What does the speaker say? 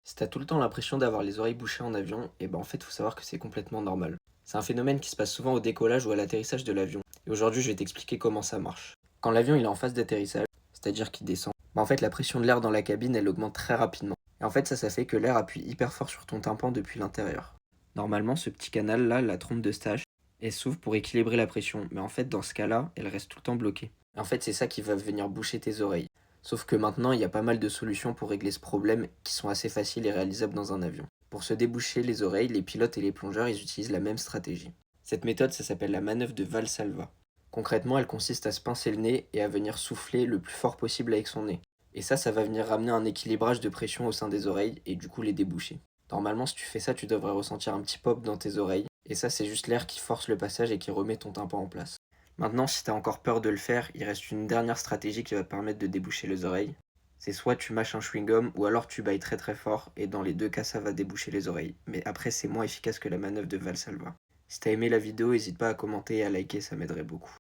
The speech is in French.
Si t'as tout le temps l'impression d'avoir les oreilles bouchées en avion, et ben en fait, faut savoir que c'est complètement normal. C'est un phénomène qui se passe souvent au décollage ou à l'atterrissage de l'avion. Et aujourd'hui, je vais t'expliquer comment ça marche. Quand l'avion il est en phase d'atterrissage, c'est-à-dire qu'il descend, en fait, la pression de l'air dans la cabine, elle augmente très rapidement. Et en fait, ça fait que l'air appuie hyper fort sur ton tympan depuis l'intérieur. Normalement, ce petit canal-là, la trompe de stage, elle s'ouvre pour équilibrer la pression. Mais en fait, dans ce cas-là, elle reste tout le temps bloquée. Et en fait, c'est ça qui va venir boucher tes oreilles. Sauf que maintenant, il y a pas mal de solutions pour régler ce problème qui sont assez faciles et réalisables dans un avion. Pour se déboucher les oreilles, les pilotes et les plongeurs, ils utilisent la même stratégie. Cette méthode, ça s'appelle la manœuvre de Valsalva. Concrètement, elle consiste à se pincer le nez et à venir souffler le plus fort possible avec son nez. Et ça va venir ramener un équilibrage de pression au sein des oreilles et du coup les déboucher. Normalement, si tu fais ça, tu devrais ressentir un petit pop dans tes oreilles. Et ça, c'est juste l'air qui force le passage et qui remet ton tympan en place. Maintenant, si t'as encore peur de le faire, il reste une dernière stratégie qui va te permettre de déboucher les oreilles. C'est soit tu mâches un chewing-gum ou alors tu bailles très très fort et dans les deux cas ça va déboucher les oreilles. Mais après c'est moins efficace que la manœuvre de Valsalva. Si t'as aimé la vidéo, n'hésite pas à commenter et à liker, ça m'aiderait beaucoup.